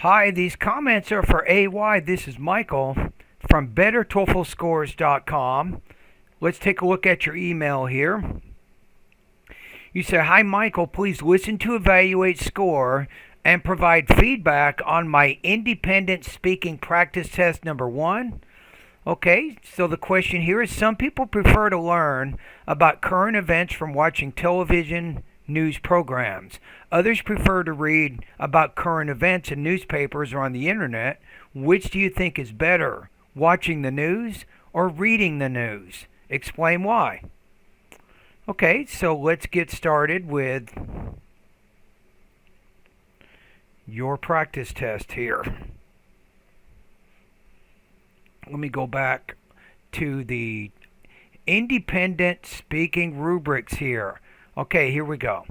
Hi, these comments are for AY. This is Michael from BetterTOEFLScores.com. Let's take a look at your email here. You say, "Hi, Michael. Please listen to evaluate score and provide feedback on my independent speaking practice test number one." Okay, so the question here is some people prefer to learn about current events from watching television news programs. Others prefer to read about current events in newspapers or on the internet. Which do you think is better, watching the news or reading the news? Explain why. Okay, so let's get started with your practice test here. Let me go back to the independent speaking rubrics here. Okay, here we go.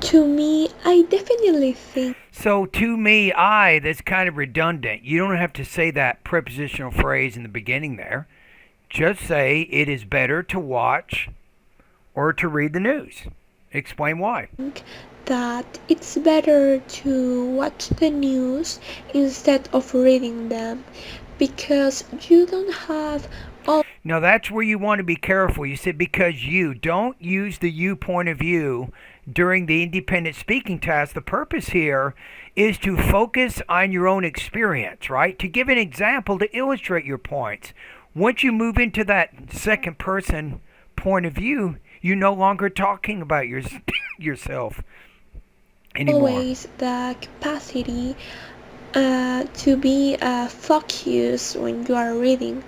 To me, I definitely think So, to me, that's kind of redundant. You don't have to say that prepositional phrase in the beginning there. Just say it is better to watch or to read the news. Explain why. that it's better to watch the news instead of reading them because you don't have all Now, that's where you want to be careful. You said because you don't use the you point of view during the independent speaking task. The purpose here is to focus on your own experience, right? To give an example to illustrate your points. Once you move into that second person point of view, you're no longer talking about yourself anymore. always the capacity to be focused when you are reading.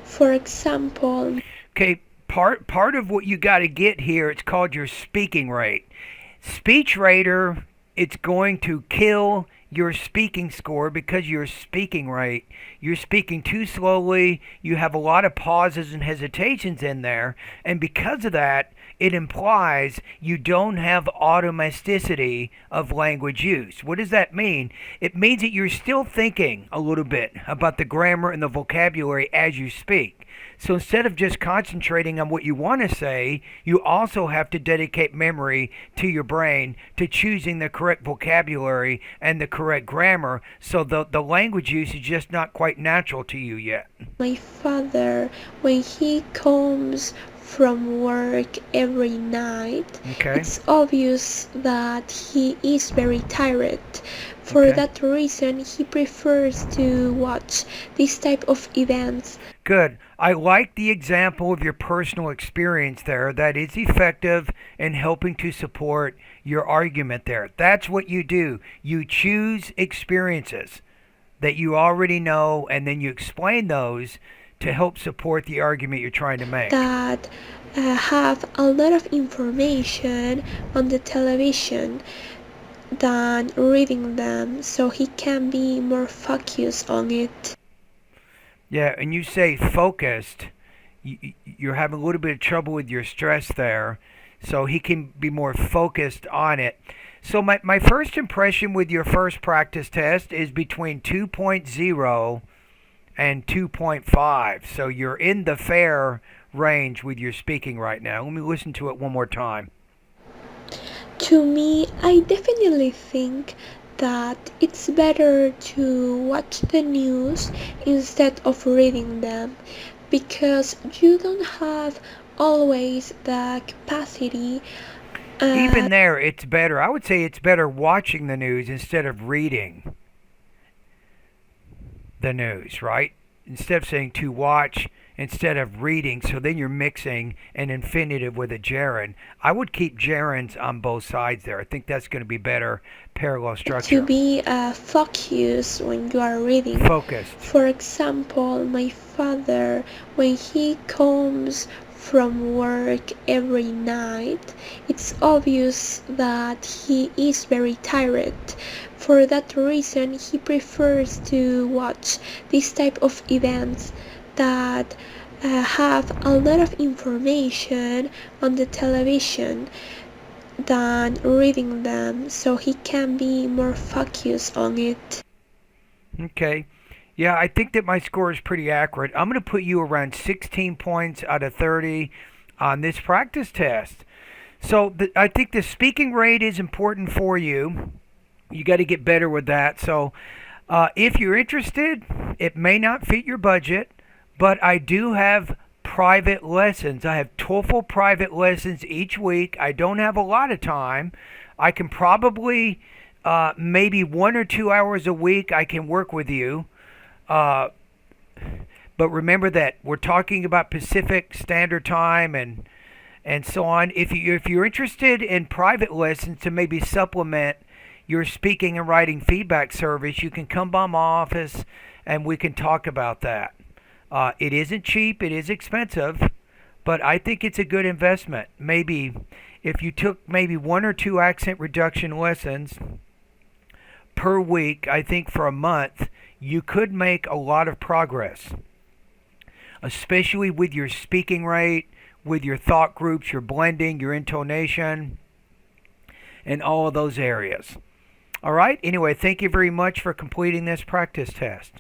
For example, Okay, part of what you got to get here, it's called your speaking rate. Speech rater, it's going to kill your speaking score because your speaking rate. You're speaking too slowly, you have a lot of pauses and hesitations in there, and because of that, it implies you don't have automaticity of language use. What does that mean? It means that you're still thinking a little bit about the grammar and the vocabulary as you speak. So instead of just concentrating on what you want to say, you also have to dedicate memory to your brain to choosing the correct vocabulary and the correct grammar. So the language use is just not quite natural to you yet. my father, when he comes from work every night, Okay? it's obvious that he is very tired. For Okay. that reason, he prefers to watch this type of events. Good. I like the example of your personal experience there. That is effective in helping to support your argument there. That's what you do. You choose experiences that you already know and then you explain those to help support the argument you're trying to make. That have a lot of information on the television than reading them, so he can be more focused on it. Yeah, and you say focused. You're having a little bit of trouble with your stress there, so he can be more focused on it. So, my first impression with your first practice test is between 2.0 and 2.5. So, you're in the fair range with your speaking right now. Let me listen to it one more time. To me, I definitely think that it's better to watch the news instead of reading them because you don't have always the capacity. Even there, it's better. I would say it's better watching the news instead of reading the news, right? Instead of saying to watch, instead of reading, so then you're mixing an infinitive with a gerund. I would keep gerunds on both sides there. I think that's going to be better parallel To structure. be focused when you are reading. Focused. For example, my father, when he comes from work every night, it's obvious that he is very tired. For that reason, he prefers to watch this type of events that have a lot of information on the television than reading them, so he can be more focused on it. Okay. Yeah, I think that my score is pretty accurate. I'm going to put you around 16 points out of 30 on this practice test. So I think the speaking rate is important for you. You got to get better with that. So if you're interested, it may not fit your budget, but I do have private lessons. I have TOEFL private lessons each week. I don't have a lot of time. I can probably maybe 1 or 2 hours a week I can work with you. Uh, but remember that we're talking about Pacific Standard Time and so on. If you're interested in private lessons to maybe supplement your speaking and writing feedback service, you can come by my office and we can talk about that. It isn't cheap, it is expensive, but I think it's a good investment. Maybe if you took maybe 1 or 2 accent reduction lessons per week, I think for a month, you could make a lot of progress, especially with your speaking rate, with your thought groups, your blending, your intonation, and all of those areas. All right. Anyway, thank you very much for completing this practice test.